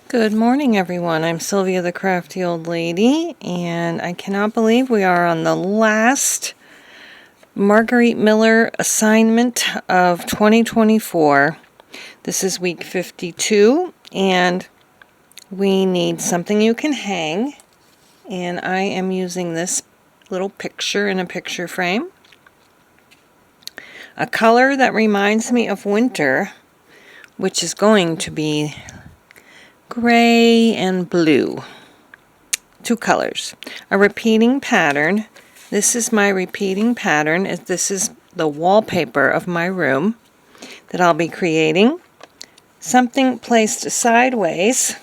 Good morning, everyone. I'm Sylvia the Crafty Old Lady, and I cannot believe we are on the last Margarete Miller assignment of 2024. This is week 52, and we need something you can hang, and I am using this little picture in a picture frame. A color that reminds me of winter, which is going to be gray and blue. Two colors. A repeating pattern. This is my repeating pattern. This is the wallpaper of my room that I'll be creating. Something placed sideways.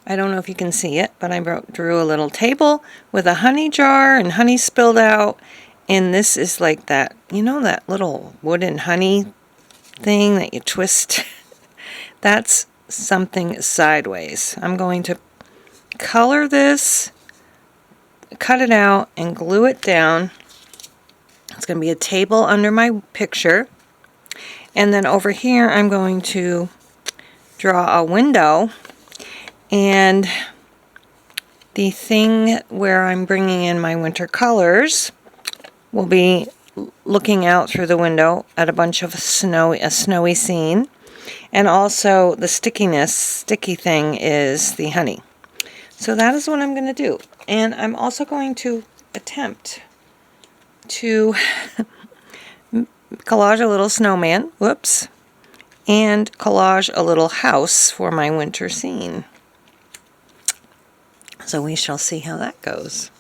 I don't know if you can see it, but I drew a little table with a honey jar and honey spilled out. And this is like that, you know, that little wooden honey thing that you twist? That's something sideways. I'm going to color this, cut it out, and glue it down. It's going to be a table under my picture. And then over here I'm going to draw a window, and the thing where I'm bringing in my winter colors will be looking out through the window at a bunch of a snowy scene. And also the sticky thing is the honey. So that is what I'm going to do. And I'm also going to attempt to collage a little snowman, and collage a little house for my winter scene. So we shall see how that goes.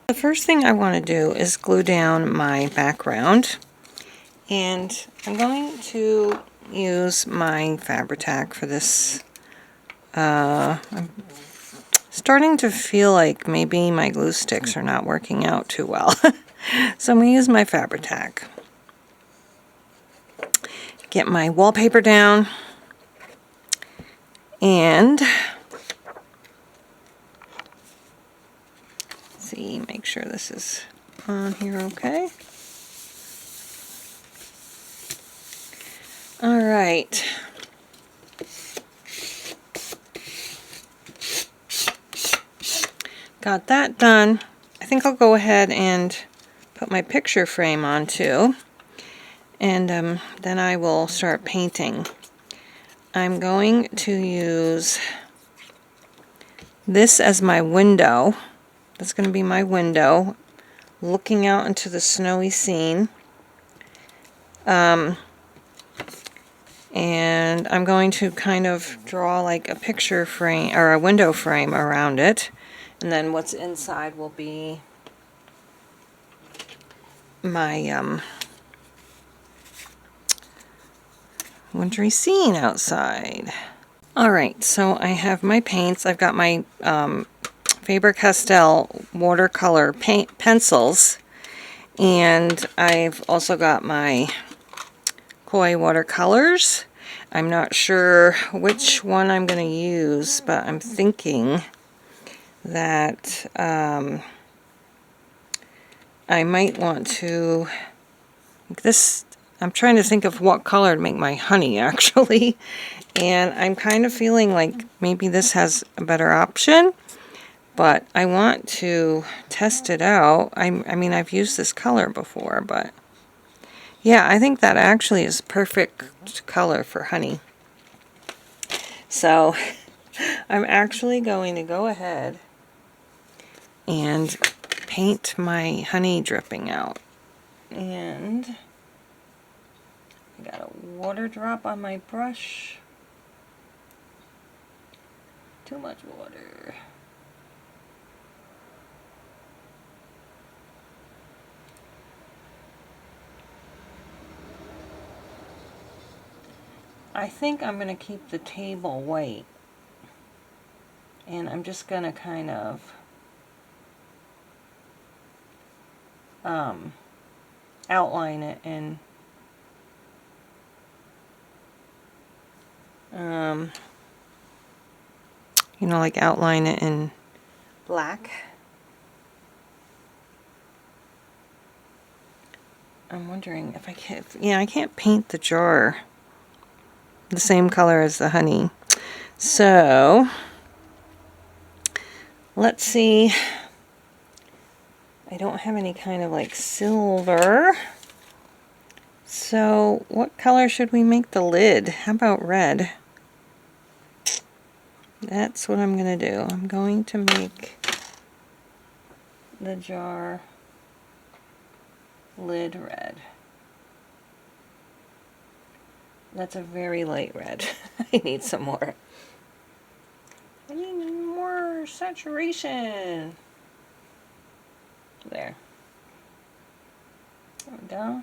The first thing I want to do is glue down my background. And I'm going to use my Fabri-Tac for this. I'm starting to feel like maybe my glue sticks are not working out too well. So I'm going to use my Fabri-Tac. Get my wallpaper down. And see, make sure this is on here okay. All right. Got that done. I think I'll go ahead and put my picture frame on too. And then I will start painting. I'm going to use this as my window. That's going to be my window, looking out into the snowy scene. And I'm going to kind of draw like a picture frame or a window frame around it. And then what's inside will be my wintry scene outside. Alright, so I have my paints. I've got my Faber-Castell watercolor pencils. And I've also got my Koi watercolors. I'm not sure which one I'm going to use, but I'm thinking that I might want to this. I'm trying to think of what color to make my honey actually, and I'm kind of feeling like maybe this has a better option, but I want to test it out. I mean, I've used this color before, but yeah, I think that actually is perfect color for honey. So I'm actually going to go ahead and paint my honey dripping out. And I got a water drop on my brush. Too much water. I think I'm going to keep the table white, and I'm just going to kind of outline it and you know, like outline it in black. I'm wondering if I can't, yeah, I can't paint the jar the same color as the honey. So let's see. I don't have any kind of like silver. So what color should we make the lid? How about red? That's what I'm going to do. I'm going to make the jar lid red. That's a very light red. I need some more. I need more saturation. There. There we go.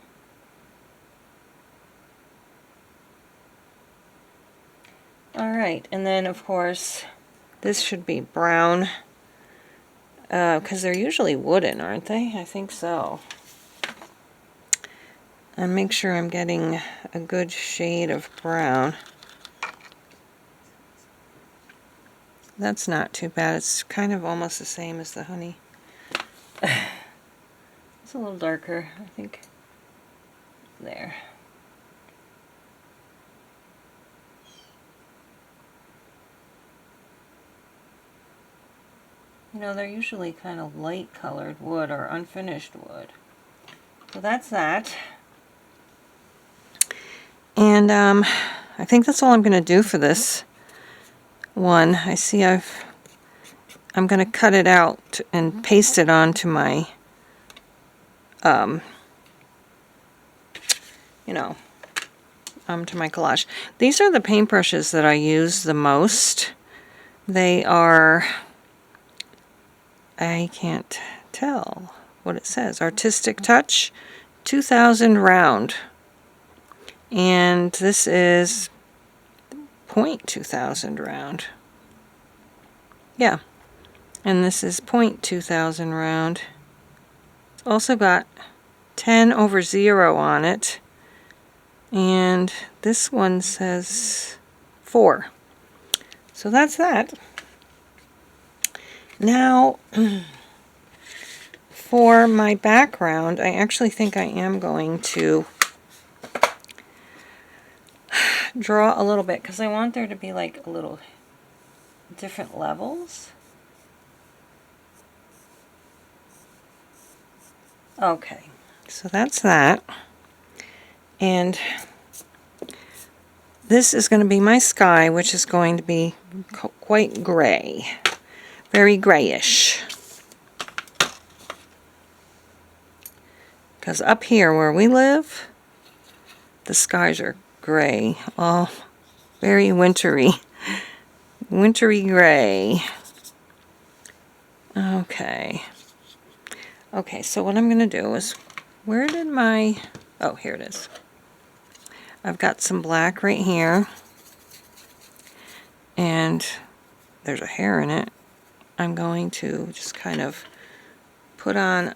Alright, and then of course this should be brown, because they're usually wooden, aren't they? I think so. And make sure I'm getting a good shade of brown. That's not too bad. It's kind of almost the same as the honey. It's a little darker, I think. There. You know, they're usually kind of light colored wood or unfinished wood. So that's that. And I think that's all I'm going to do for this one. I see I'm going to cut it out and paste it onto my, you know, to my collage. These are the paintbrushes that I use the most. They are, I can't tell what it says, Artistic Touch 2000 round. And this is .2000 round. Yeah. And this is .2000 round. It's also got 10/0 on it. And this one says 4. So that's that. Now, for my background, I actually think I am going to draw a little bit, because I want there to be like a little different levels. Okay, so that's that. And this is going to be my sky, which is going to be quite gray. Very grayish. Because up here where we live, the skies are gray. All very wintry. Wintry gray. Okay. Okay, so what I'm going to do is, where did my... Oh, here it is. I've got some black right here. And there's a hair in it. I'm going to just kind of put on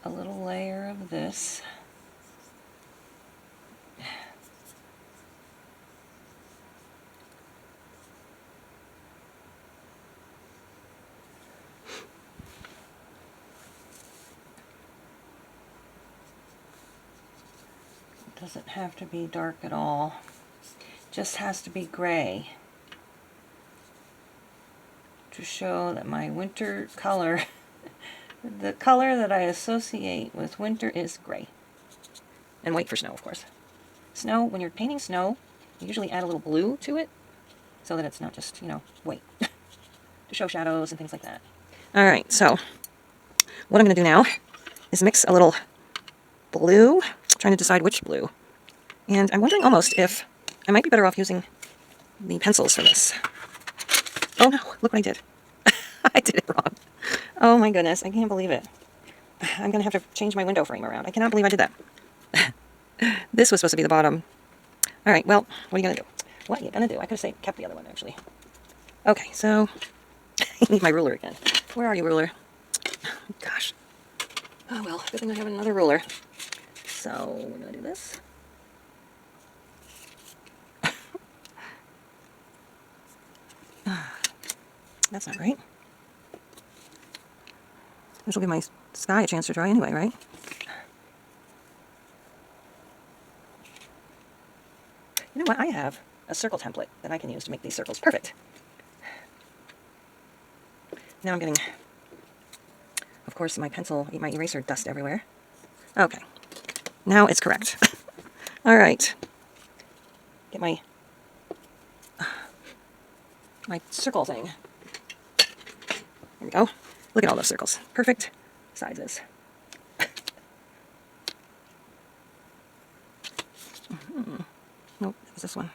a little layer of this. It doesn't have to be dark at all. It just has to be gray to show that my winter color, the color that I associate with winter, is gray. And white for snow, of course. Snow, when you're painting snow, you usually add a little blue to it so that it's not just, you know, white. To show shadows and things like that. Alright, so what I'm going to do now is mix a little blue, trying to decide which blue. And I'm wondering almost if I might be better off using the pencils for this. Oh no, look what I did. I did it wrong. Oh my goodness, I can't believe it. I'm going to have to change my window frame around. I cannot believe I did that. This was supposed to be the bottom. Alright, well, what are you going to do? What are you going to do? I could have kept the other one, actually. Okay, so I need my ruler again. Where are you, ruler? Gosh. Oh well, good thing I have another ruler. So, we're going to do this. That's not right. This will give my sky a chance to dry anyway, right? You know what I have? a circle template that I can use to make these circles perfect. Now I'm getting, of course, my eraser dust everywhere. Okay, now it's correct. All right, get my circle thing. There we go. Look at all those circles. Perfect sizes. Nope, it's this one.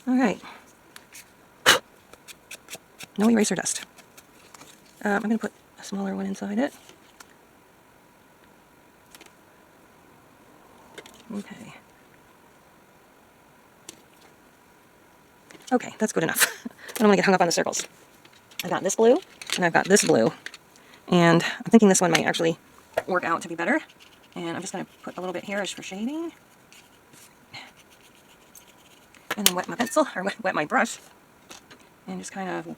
All right. No eraser dust. I'm going to put a smaller one inside it. Okay. Okay, that's good enough. I don't want to get hung up on the circles. I've got this blue, and I've got this blue. And I'm thinking this one might actually work out to be better. And I'm just going to put a little bit here as for shading. And then wet my pencil, or wet my brush. And just kind of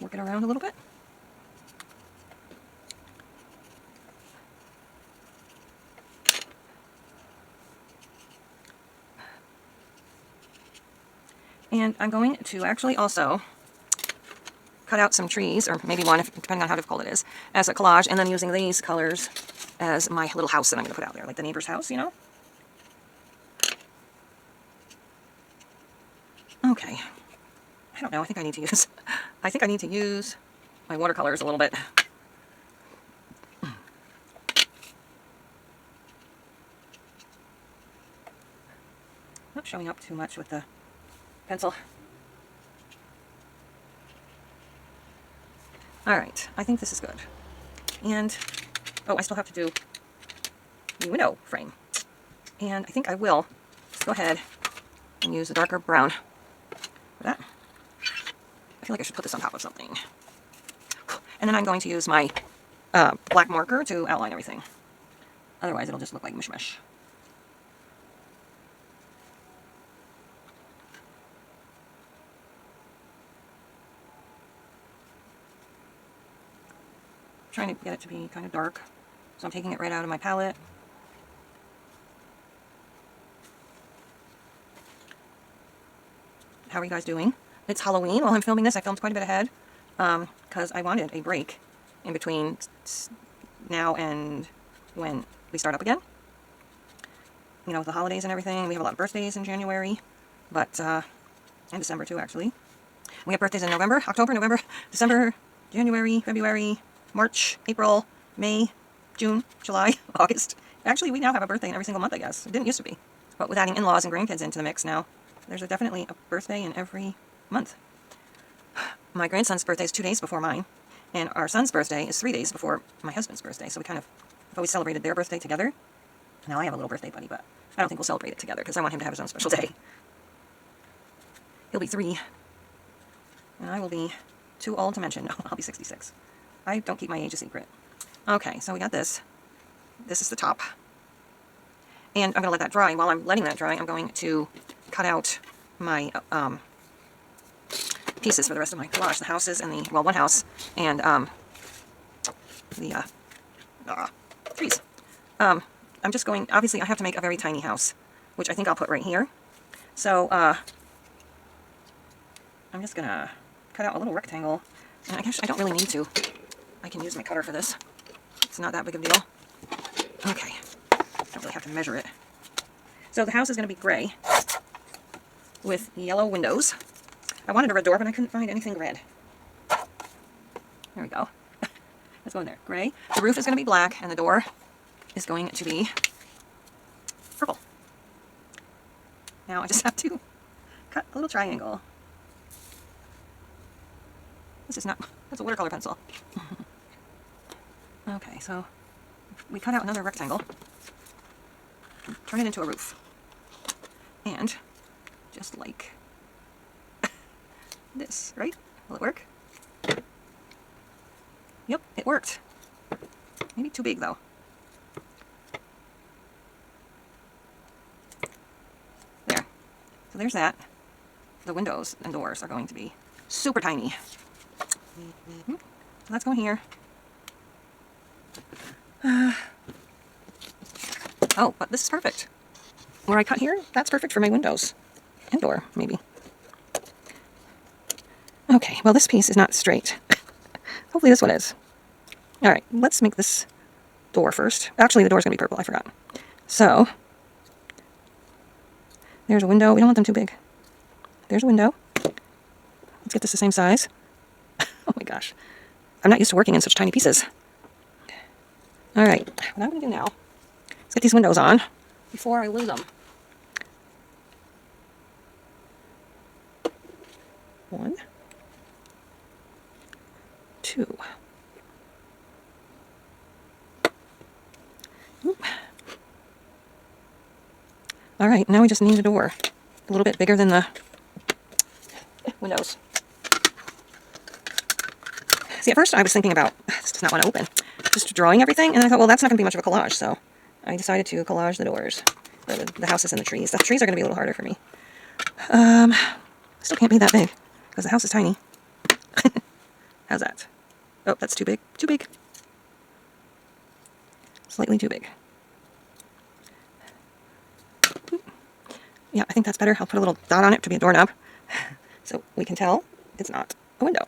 work it around a little bit. And I'm going to actually also cut out some trees, or maybe one, depending on how difficult it is, as a collage, and then using these colors as my little house that I'm going to put out there, like the neighbor's house, you know? Okay. I don't know, I think I need to use my watercolors a little bit. Not showing up too much with the pencil. Alright, I think this is good. And, oh, I still have to do the window frame. And I think I will just go ahead and use the darker brown for that. I feel like I should put this on top of something. And then I'm going to use my black marker to outline everything. Otherwise it'll just look like mishmash. Trying to get it to be kind of dark, so I'm taking it right out of my palette. How are you guys doing? It's Halloween while I'm filming this. I filmed quite a bit ahead because I wanted a break in between now and when we start up again. You know, with the holidays and everything. We have a lot of birthdays in January, but and December too, actually. We have birthdays in November, October, November, December, January, February, March, April, May, June, July, August. Actually, we now have a birthday in every single month, I guess. It didn't used to be. But with adding in-laws and grandkids into the mix now, there's definitely a birthday in every month. My grandson's birthday is 2 days before mine, and our son's birthday is 3 days before my husband's birthday. So we kind of have always celebrated their birthday together. Now I have a little birthday buddy, but I don't think we'll celebrate it together because I want him to have his own special day. He'll be 3, and I will be too old to mention. No, I'll be 66. I don't keep my age a secret. Okay, so we got this. This is the top. And I'm going to let that dry. While I'm letting that dry, I'm going to cut out my pieces for the rest of my collage. The houses and the, well, one house and the trees. I'm just going, obviously I have to make a very tiny house, which I think I'll put right here. So I'm just going to cut out a little rectangle. And I guess I don't really need to. I can use my cutter for this. It's not that big of a deal. Okay. Don't really have to measure it. So the house is going to be gray with yellow windows. I wanted a red door, but I couldn't find anything red. There we go. Let's go in there. Gray. The roof is going to be black, and the door is going to be purple. Now I just have to cut a little triangle. This is not, that's a watercolor pencil. Okay, so we cut out another rectangle, turn it into a roof, and just like this, right? Will it work? Yep, it worked. Maybe too big though. There. So there's that. The windows and doors are going to be super tiny. So that's going here. Oh, but this is perfect. where I cut here, that's perfect for my windows. And door, maybe. Okay, well this piece is not straight. Hopefully this one is. Alright, let's make this door first. Actually, the door's going to be purple, I forgot. So, there's a window. We don't want them too big. There's a window. Let's get this the same size. Oh my gosh. I'm not used to working in such tiny pieces. Alright, what I'm going to do now is get these windows on before I lose them. 1, 2. Alright, now we just need a door. A little bit bigger than the windows. See, at first I was thinking about, this does not want to open, just drawing everything, and I thought, well, that's not going to be much of a collage, so I decided to collage the doors, or the houses and the trees. The trees are going to be a little harder for me. Still can't be that big, because the house is tiny. How's that? Oh, that's too big. Too big. Slightly too big. Yeah, I think that's better. I'll put a little dot on it to be a doorknob, so we can tell it's not a window.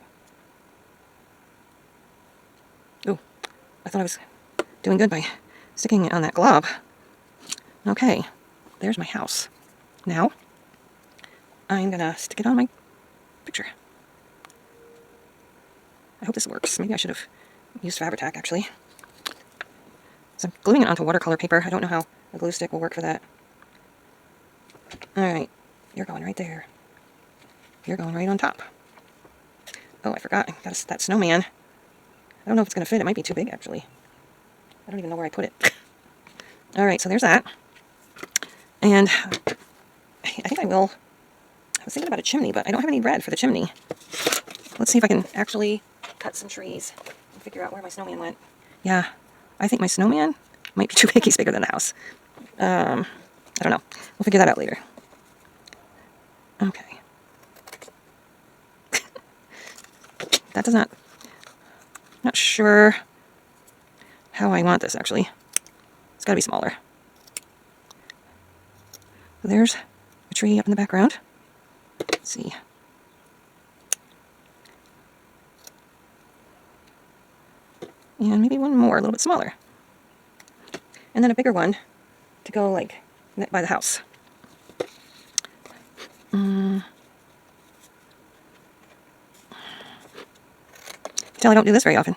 Ooh, I thought I was doing good by sticking it on that glob. Okay, there's my house. Now, I'm gonna stick it on my picture. I hope this works. Maybe I should have used Fabri-Tac, actually. So I'm gluing it onto watercolor paper. I don't know how a glue stick will work for that. Alright, you're going right there. You're going right on top. Oh, I forgot. I got that snowman. I don't know if it's going to fit. It might be too big, actually. I don't even know where I put it. Alright, so there's that. And I think I will... I was thinking about a chimney, but I don't have any red for the chimney. Let's see if I can actually cut some trees and figure out where my snowman went. Yeah, I think my snowman might be too big. He's bigger than the house. I don't know. We'll figure that out later. Okay. That does not... Not sure how I want this, actually. It's got to be smaller. So there's a tree up in the background. Let's see. And maybe one more, a little bit smaller. And then a bigger one to go, like, by the house. Tell I don't do this very often.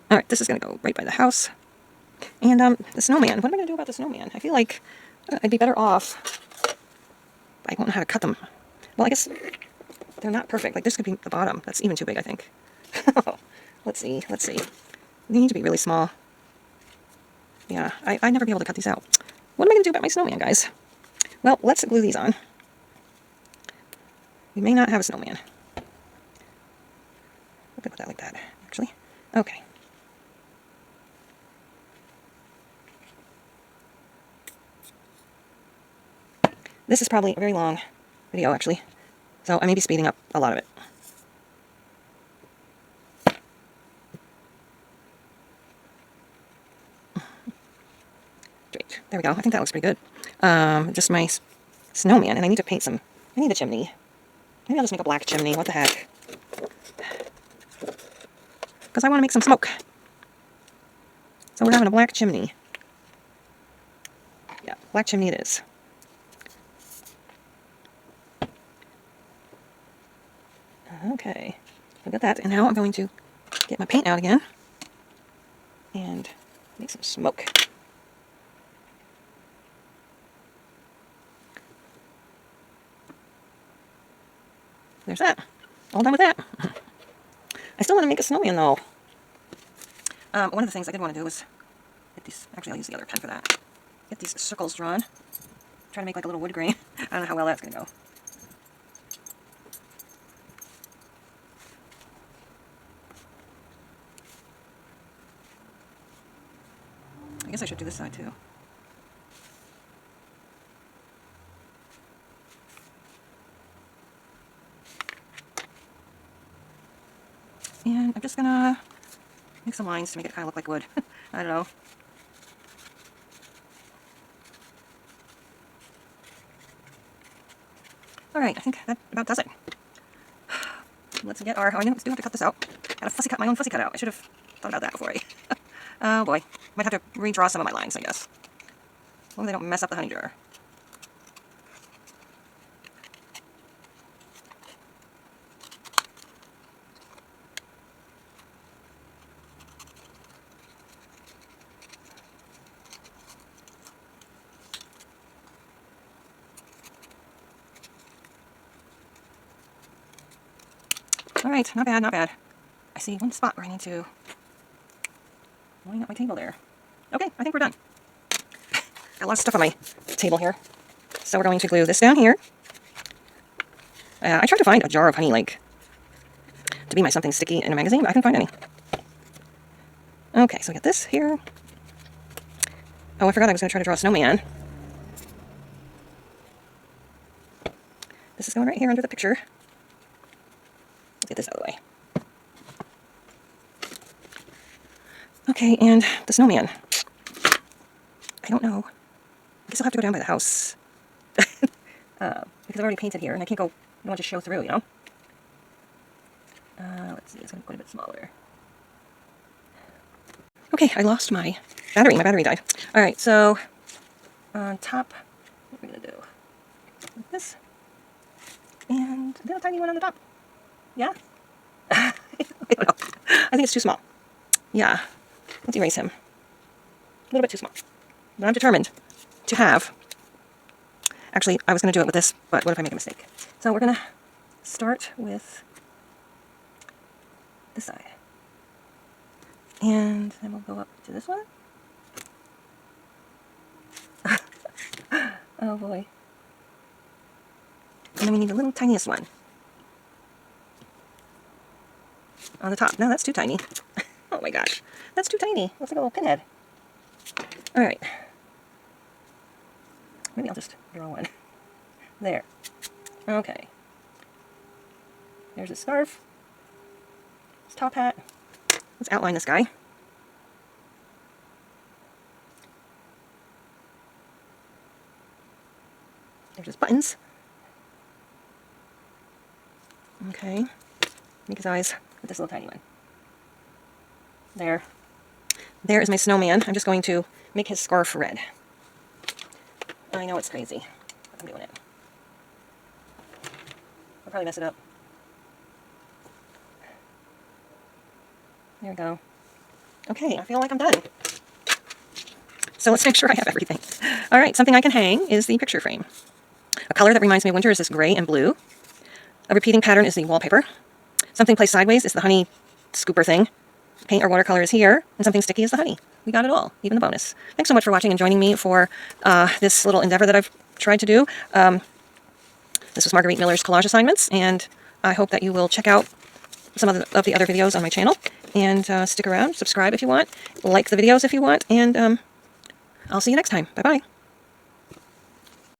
Alright, this is going to go right by the house. And the snowman. What am I going to do about the snowman? I feel like I'd be better off. I won't know how to cut them. Well, I guess they're not perfect. Like, this could be the bottom. That's even too big, I think. Let's see. Let's see. They need to be really small. Yeah, I'd never be able to cut these out. What am I going to do about my snowman, guys? Well, let's glue these on. We may not have a snowman. We could put that like that, actually. Okay. This is probably a very long video, actually. So I may be speeding up a lot of it. Great. There we go. I think that looks pretty good. Just my snowman, and I need to paint some... I need a chimney. Maybe I'll just make a black chimney. What the heck? Because I want to make some smoke. So we're having a black chimney. Yeah, black chimney it is. Okay, I got that, and now I'm going to get my paint out again and make some smoke. There's that. All done with that. I still want to make a snowman, though. One of the things I did want to do was get these... Actually, I'll use the other pen for that. Get these circles drawn. Try to make like a little wood grain. I don't know how well that's going to go. I guess I should do this side too. And I'm just gonna make some lines to make it kind of look like wood. I don't know. Alright, I think that about does it. Let's get our... Oh, I do have to cut this out. Gotta fussy cut my own fussy cut out. I should have thought about that before I... Oh boy. Might have to redraw some of my lines, I guess. Hopefully they don't mess up the honey jar. Alright, not bad, not bad. I see one spot where I need to line up my table there. Okay, I think we're done. Got a lot of stuff on my table here. So we're going to glue this down here. I tried to find a jar of honey, like, to be my something sticky in a magazine, but I couldn't find any. Okay, so we got this here. Oh, I forgot I was going to try to draw a snowman. This is going right here under the picture. Let's get this out of the way. Okay, and the snowman. I don't know. I guess I'll have to go down by the house. Because I've already painted here, and I can't go, I don't want to show through, you know? Let's see, it's going to be quite a bit smaller. Okay, I lost my battery. My battery died. Alright, so on top, what are we going to do? Like this. And a little tiny one on the top. Yeah? I don't know. I think it's too small. Yeah. Let's erase him. A little bit too small. But I'm determined to have... Actually, I was going to do it with this, but what if I make a mistake? So we're going to start with this side. And then we'll go up to this one. Oh boy. And then we need the little tiniest one. On the top. No, that's too tiny. Oh my gosh. That's too tiny. Looks like a little pinhead. Alright. Maybe I'll just draw one. There. Okay. There's a scarf. His top hat. Let's outline this guy. There's his buttons. Okay. Make his eyes with this little tiny one. There. There is my snowman. I'm just going to make his scarf red. I know it's crazy, but I'm doing it. I'll probably mess it up. There we go. Okay, I feel like I'm done. So let's make sure I have everything. Alright, something I can hang is the picture frame. A color that reminds me of winter is this gray and blue. A repeating pattern is the wallpaper. Something placed sideways is the honey scooper thing. Paint or watercolor is here, and something sticky is the honey. We got it all, even the bonus. Thanks so much for watching and joining me for this little endeavor that I've tried to do. This was Margarete Miller's collage assignments, and I hope that you will check out some of the other videos on my channel, and stick around, subscribe if you want, like the videos if you want, and I'll see you next time. Bye-bye.